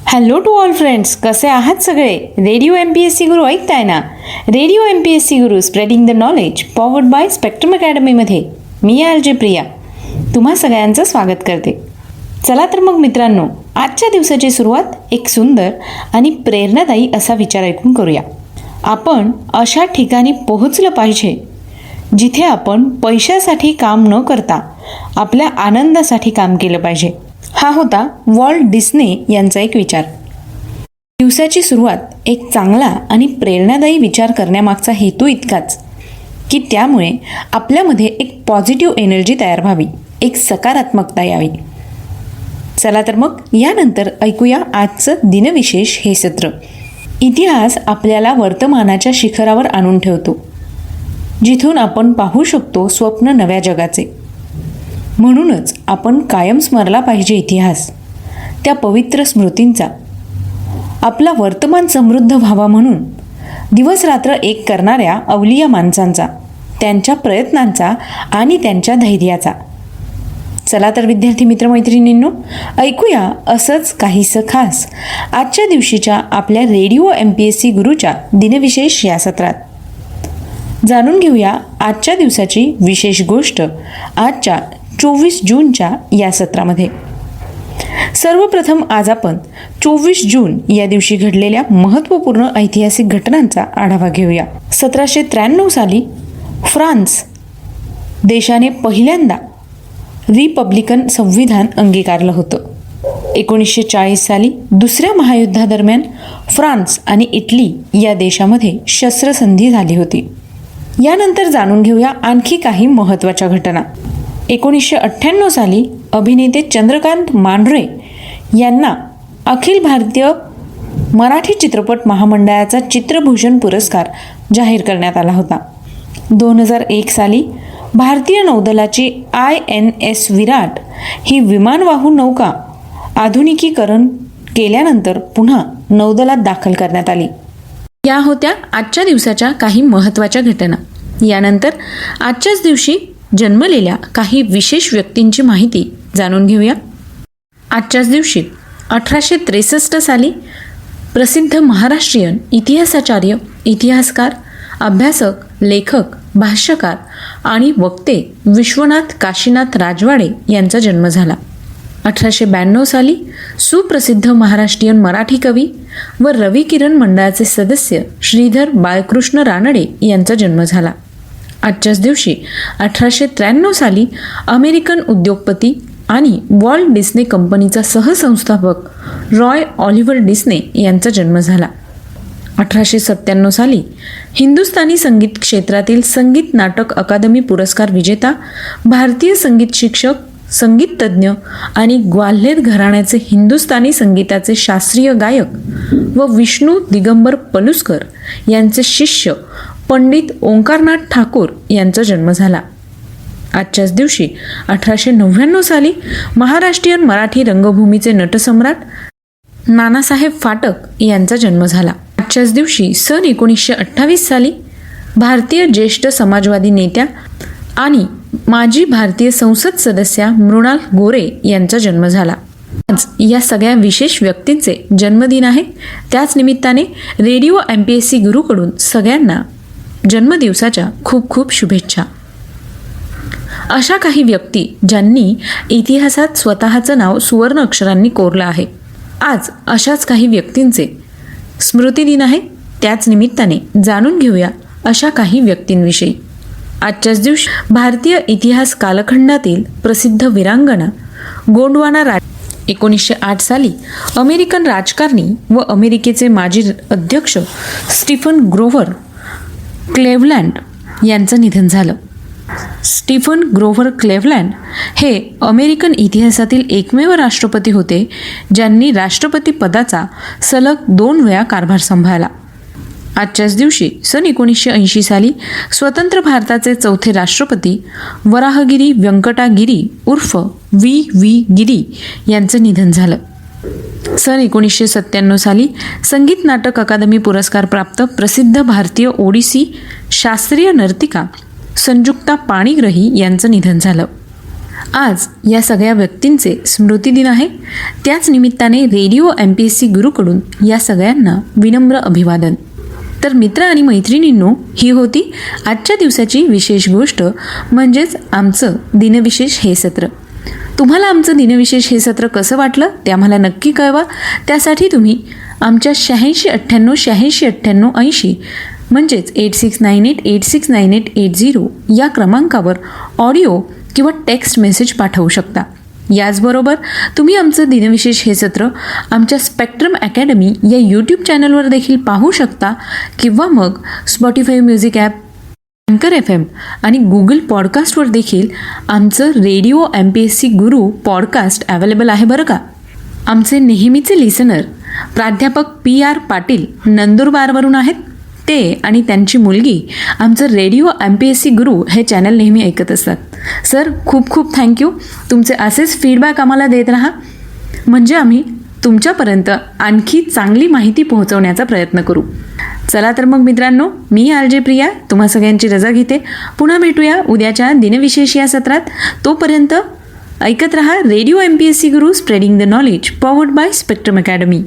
Hello to all friends, कसे आहात सगळे? रेडिओ MPSC गुरु ऐकताय ना? Radio MPSC Guru spreading the knowledge powered by Spectrum अकॅडमीमध्ये मी RJ प्रिया तुम्हा सगळ्यांचं स्वागत करते. चला तर मग मित्रांनो, आजच्या दिवसाची सुरुवात एक सुंदर आणि प्रेरणादायी असा विचार ऐकून करूया. आपण अशा ठिकाणी पोहोचलं पाहिजे जिथे आपण पैशासाठी काम न करता आपल्या आनंदासाठी काम केलं पाहिजे. हा होता वॉल्ट डिस्ने यांचा एक विचार. दिवसाची सुरुवात एक चांगला आणि प्रेरणादायी विचार करण्यामागचा हेतू इतकाच की त्यामुळे आपल्यामध्ये एक पॉझिटिव्ह एनर्जी तयार व्हावी, एक सकारात्मकता यावी. चला तर मग यानंतर ऐकूया आजचं दिनविशेष हे सत्र. इतिहास आपल्याला वर्तमानाच्या शिखरावर आणून ठेवतो, जिथून आपण पाहू शकतो स्वप्न नव्या जगाचे. म्हणूनच आपण कायम स्मरला पाहिजे इतिहास, त्या पवित्र स्मृतींचा. आपला वर्तमान समृद्ध व्हावा म्हणून दिवसरात्र एक करणाऱ्या अवलिया माणसांचा, त्यांच्या प्रयत्नांचा आणि त्यांच्या धैर्याचा. चला तर विद्यार्थी मित्रमैत्रिणींनो, ऐकूया असंच काहीसं खास आजच्या दिवशीच्या आपल्या रेडिओ MPSC गुरुच्या दिनविशेष या सत्रात. जाणून घेऊया आजच्या दिवसाची विशेष गोष्ट आजच्या 24 जूनच्या या सत्रामध्ये. सर्वप्रथम आज आपण 24 जून या दिवशी घडलेल्या महत्त्वपूर्ण ऐतिहासिक घटनांचा आढावा घेऊया. 1793 साली फ्रान्स देशाने पहिल्यांदा रिपब्लिकन संविधान अंगीकारलं होतं. 1940 साली दुसऱ्या महायुद्धादरम्यान फ्रान्स आणि इटली या देशामध्ये शस्त्रसंधी झाली होती. यानंतर जाणून घेऊया आणखी काही महत्त्वाच्या घटना. 1998 साली अभिनेते चंद्रकांत मांढरे यांना अखिल भारतीय मराठी चित्रपट महामंडळाचा चित्रभूषण पुरस्कार जाहीर करण्यात आला होता. 2001 साली भारतीय नौदलाची INS विराट ही विमानवाहू नौका आधुनिकीकरण केल्यानंतर पुन्हा नौदलात दाखल करण्यात आली. या होत्या आजच्या दिवसाच्या काही महत्त्वाच्या घटना. यानंतर आजच्याच दिवशी जन्मलेल्या काही विशेष व्यक्तींची माहिती जाणून घेऊया. आजच्याच दिवशी 1863 साली प्रसिद्ध महाराष्ट्रीयन इतिहासाचार्य, इतिहासकार, अभ्यासक, लेखक, भाष्यकार आणि वक्ते विश्वनाथ काशीनाथ राजवाडे यांचा जन्म झाला. 1892 साली सुप्रसिद्ध महाराष्ट्रीयन मराठी कवी व रवी किरण मंडळाचे सदस्य श्रीधर बाळकृष्ण रानडे यांचा जन्म झाला. आजच्याच दिवशी 1893 साली अमेरिकन उद्योगपती आणि वॉल्ट डिस्ने कंपनीचा सहसंस्थापक रॉय ऑलिव्हर डिस्ने यांचा जन्म झाला. 1897 साली हिंदुस्थानी संगीत क्षेत्रातील संगीत नाटक अकादमी पुरस्कार विजेता, भारतीय संगीत शिक्षक, संगीत तज्ज्ञ आणि ग्वाल्हेर घराण्याचे हिंदुस्थानी संगीताचे शास्त्रीय गायक व विष्णू दिगंबर पलुस्कर यांचे शिष्य पंडित ओंकारनाथ ठाकूर यांचा जन्म झाला. आजच्याच दिवशी 1899 साली महाराष्ट्रीयन मराठी रंगभूमीचे नटसम्राट नानासाहेब फाटक यांचा जन्म झाला. आजच्याच दिवशी सन 1928 साली भारतीय ज्येष्ठ समाजवादी नेत्या आणि माजी भारतीय संसद सदस्या मृणाल गोरे यांचा जन्म झाला. आज या सगळ्या विशेष व्यक्तींचे जन्मदिन आहे. त्याच निमित्ताने रेडिओ MPSC गुरुकडून सगळ्यांना जन्मदिवसाच्या खूप खूप शुभेच्छा. अशा काही व्यक्ती ज्यांनी इतिहासात स्वतःचं नाव सुवर्ण अक्षरांनी कोरलं आहे. आज अशाच काही व्यक्तींचे स्मृतिदिन आहे. त्याच निमित्ताने जाणून घेऊया अशा काही व्यक्तींविषयी. आजच्याच दिवशी भारतीय इतिहास कालखंडातील प्रसिद्ध वीरांगना गोंडवाना 1908 साली अमेरिकन राजकारणी व अमेरिकेचे माजी अध्यक्ष स्टीफन ग्रोव्हर क्लेव्हलँड यांचं निधन झालं. स्टीफन ग्रोव्हर क्लेव्हलँड हे अमेरिकन इतिहासातील एकमेव राष्ट्रपती होते ज्यांनी राष्ट्रपती पदाचा सलग 2 वेळा कारभार सांभाळला. आजच्याच दिवशी सन 1980 साली स्वतंत्र भारताचे चौथे राष्ट्रपती वराहगिरी व्यंकटागिरी उर्फ V गिरी यांचं निधन झालं. सन 1997 साली संगीत नाटक अकादमी पुरस्कार प्राप्त प्रसिद्ध भारतीय ओडिसी शास्त्रीय नर्तिका संजुक्ता पाणिग्रही यांचं निधन झालं. आज या सगळ्या व्यक्तींचे स्मृतिदिन आहे. त्याच निमित्ताने रेडिओ MPSC गुरुकडून या सगळ्यांना विनम्र अभिवादन. तर मित्र आणि मैत्रिणींनो, ही होती आजच्या दिवसाची विशेष गोष्ट, म्हणजेच आमचं दिनविशेष हे सत्र. तुम्हाला आमचं दिनविशेष हे सत्र कसं वाटलं ते आम्हाला नक्की कळवा. त्यासाठी तुम्ही आमच्या 8698869880 म्हणजेच 8698869880 या क्रमांकावर ऑडिओ किंवा टेक्स्ट मेसेज पाठवू शकता. याचबरोबर तुम्ही आमचं दिनविशेष हे सत्र आमच्या स्पेक्ट्रम अकॅडमी या यूट्यूब चॅनलवर देखील पाहू शकता किंवा मग स्पॉटिफाय म्युझिक ॲप, अँकर FM आणि गुगल पॉडकास्टवर देखील आमचं रेडिओ MPSC गुरु पॉडकास्ट अवेलेबल आहे बरं का. आमचे नेहमीचे लिसनर प्राध्यापक PR पाटील नंदुरबारवरून आहेत. ते आणि त्यांची मुलगी आमचं रेडिओ MPSC गुरु हे चॅनल नेहमी ऐकत असतात. सर, खूप खूप थँक्यू. तुमचे असेच फीडबॅक आम्हाला देत राहा, म्हणजे आम्ही तुमच्यापर्यंत आणखी चांगली माहिती पोहोचवण्याचा प्रयत्न करू. चला तर मग मित्रांनो, मी RJ प्रिया तुम्हा सगळ्यांची रजा घेते. पुन्हा भेटूया उद्याच्या दिनविशेष या सत्रात. तोपर्यंत ऐकत रहा radio MPSC Guru, spreading the knowledge, powered by spectrum academy.